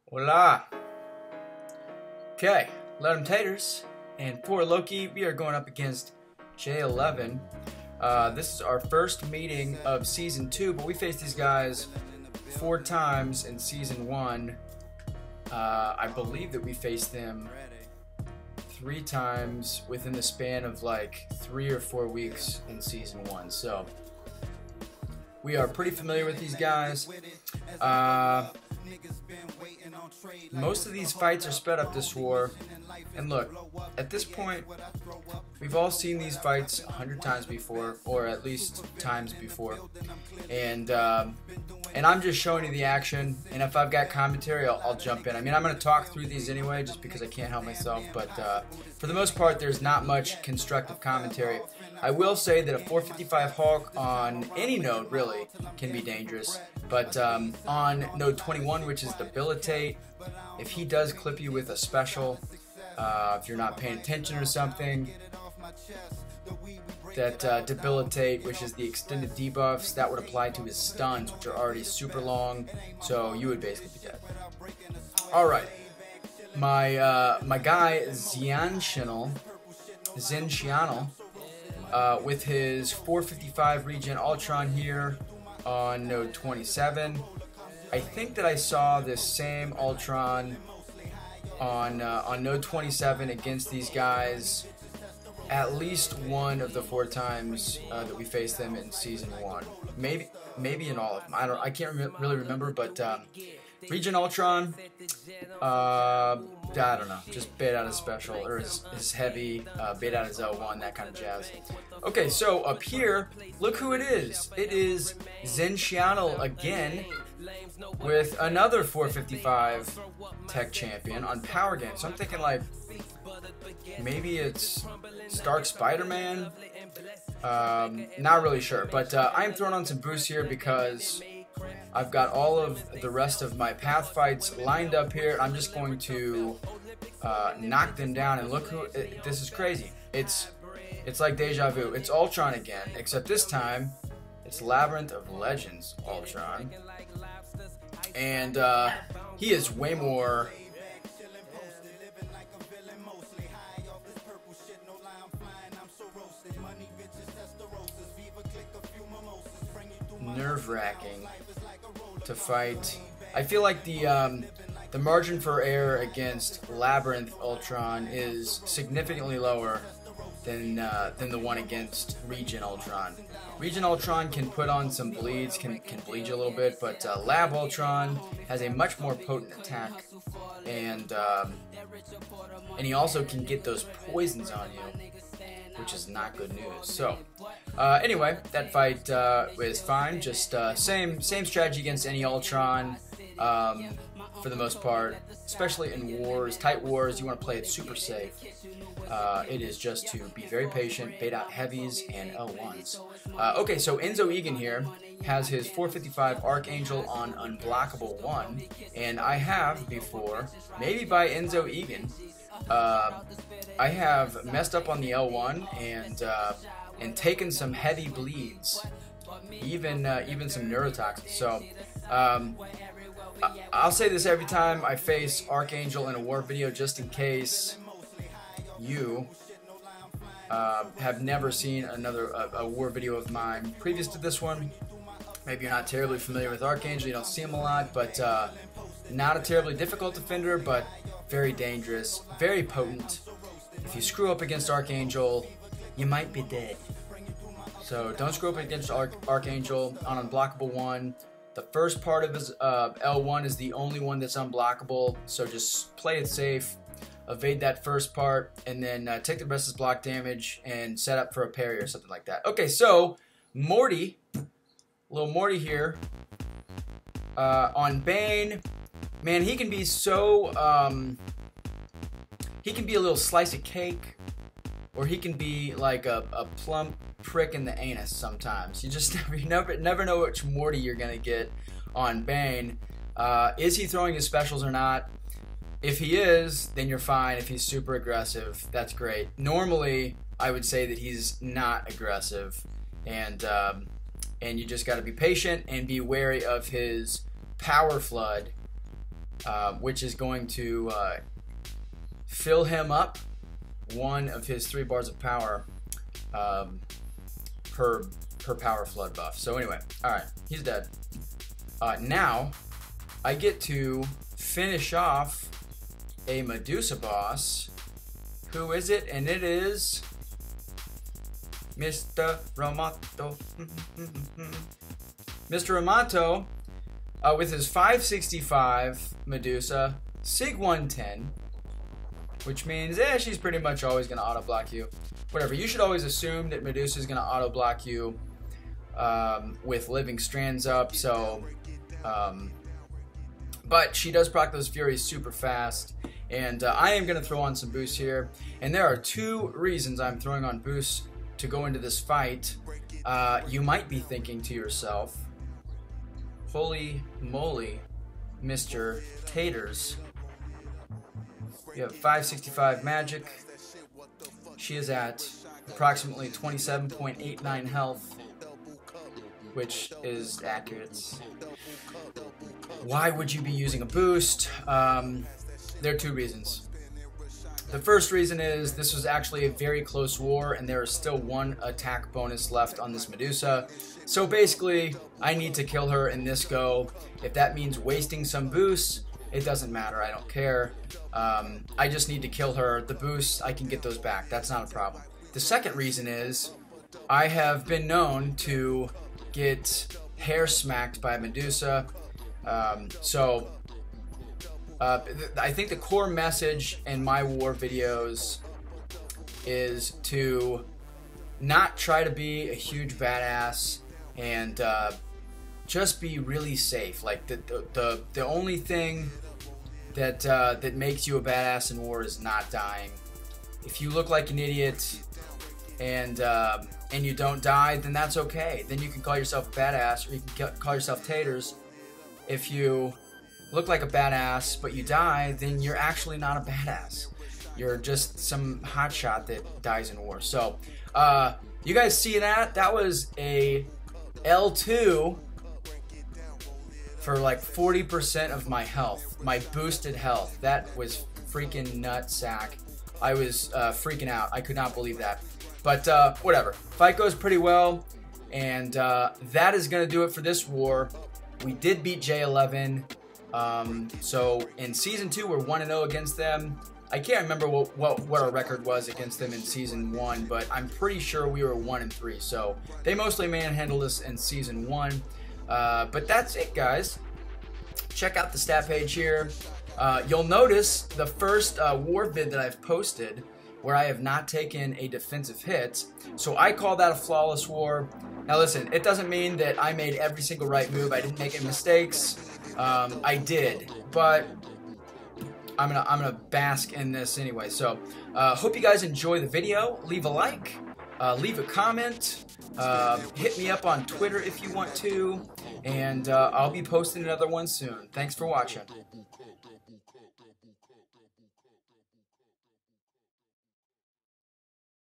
Hola. Okay, let 'em taters. And for Loki, we are going up against J11. This is our first meeting of Season 2, but we faced these guys 4 times in Season 1. I believe that we faced them 3 times within the span of like 3 or 4 weeks in Season 1. So, we are pretty familiar with these guys. Most of these fights are sped up this war, and look, at this point, we've all seen these fights 100 times before, or at least times before, and I'm just showing you the action, and if I've got commentary, I'll jump in. I mean, I'm going to talk through these anyway, just because I can't help myself, but for the most part, there's not much constructive commentary. I will say that a 455 Hulk on any node, really, can be dangerous, but on node 21, which is debilitate, if he does clip you with a special, if you're not paying attention or something, that debilitate, which is the extended debuffs, that would apply to his stuns, which are already super long, so you would basically be dead. Alright, my guy Zen with his 455 regen Ultron here on node 27. I think that I saw this same Ultron on node 27 against these guys at least one of the 4 times that we faced them in Season 1. Maybe in all of them. I can't really remember, but Regen Ultron, I don't know, just bait out his special, or his heavy, bait out his L1, that kind of jazz. Okay, so up here, look who it is. It is Zen again, with another 455 tech champion on power game. So I'm thinking like, maybe it's Stark Spider-Man? Not really sure, but I'm throwing on some boosts here because I've got all of the rest of my path fights lined up here. I'm just going to knock them down, and look who, this is crazy. It's like deja vu. It's Ultron again, except this time it's Labyrinth of Legends Ultron. And he is way more nerve-wracking to fight. I feel like the margin for error against Labyrinth Ultron is significantly lower than the one against Regen Ultron. Regen Ultron can put on some bleeds, can bleed you a little bit, but Lab Ultron has a much more potent attack, and he also can get those poisons on you, which is not good news. So anyway, that fight was fine. Just same strategy against any Ultron. For the most part, especially in wars, tight wars, you want to play it super safe. It is just to be very patient, bait out heavies and L1s. Okay, so Enzo Egan here has his 455 Archangel on Unblockable 1, and I have before, maybe by Enzo Egan, I have messed up on the L1 and taken some heavy bleeds, even some neurotoxins. So I'll say this every time I face Archangel in a war video, just in case you have never seen a war video of mine previous to this one. Maybe you're not terribly familiar with Archangel, you don't see him a lot, but not a terribly difficult defender, but very dangerous, very potent. If you screw up against Archangel, you might be dead. So don't screw up against Archangel on Unblockable 1. The first part of his L1 is the only one that's unblockable, so just play it safe, evade that first part, and then take the rest of his block damage and set up for a parry or something like that. Okay, so Morty, little Morty here, on Bane, man, he can be so, he can be a little slice of cake, or he can be like a plump prick in the anus sometimes. You just never know which Morty you're gonna get on Bane. Is he throwing his specials or not? If he is, then you're fine. If he's super aggressive, that's great. Normally, I would say that he's not aggressive, and you just got to be patient and be wary of his power flood which is going to fill him up one of his 3 bars of power per power flood buff. So anyway, alright, he's dead. Now, I get to finish off a Medusa boss. Who is it? And it is Mr. Ramato. Mr. Ramato with his 565 Medusa, Sig 110, which means she's pretty much always going to auto block you. Whatever, you should always assume that Medusa is going to auto block you with living strands up, so but she does proc those furies super fast, and I am going to throw on some boosts here, and there are 2 reasons I'm throwing on boosts to go into this fight. You might be thinking to yourself, holy moly, Mr. Taters, you have 565 magic, she is at approximately 27.89 health, which is accurate. Why would you be using a boost? There are 2 reasons. The first reason is this was actually a very close war, and there is still 1 attack bonus left on this Medusa. So basically, I need to kill her in this go. If that means wasting some boosts, it doesn't matter. I don't care. I just need to kill her. The boosts, I can get those back. That's not a problem. The second reason is I have been known to get hair smacked by Medusa. I think the core message in my war videos is to not try to be a huge badass and just be really safe. Like the only thing that that makes you a badass in war is not dying. If you look like an idiot and you don't die, then that's okay. Then you can call yourself a badass, or you can call yourself Taters. If you look like a badass but you die, then you're actually not a badass. You're just some hotshot that dies in war. So you guys see that? That was a L2 for like 40% of my health, my boosted health. That was freaking nutsack. I was freaking out. I could not believe that. But whatever. Fight goes pretty well, and that is going to do it for this war. We did beat J11. So in Season 2, we're 1-0 against them. I can't remember what our record was against them in Season 1, but I'm pretty sure we were 1-3. So they mostly manhandled us in Season 1. But that's it, guys. Check out the stat page here. You'll notice the first war vid that I've posted where I have not taken a defensive hit. So I call that a flawless war. Now listen, it doesn't mean that I made every single right move. I didn't make any mistakes. I did, but I'm gonna bask in this anyway. So hope you guys enjoy the video. Leave a like, leave a comment, hit me up on Twitter if you want to, and I'll be posting another one soon. Thanks for watching.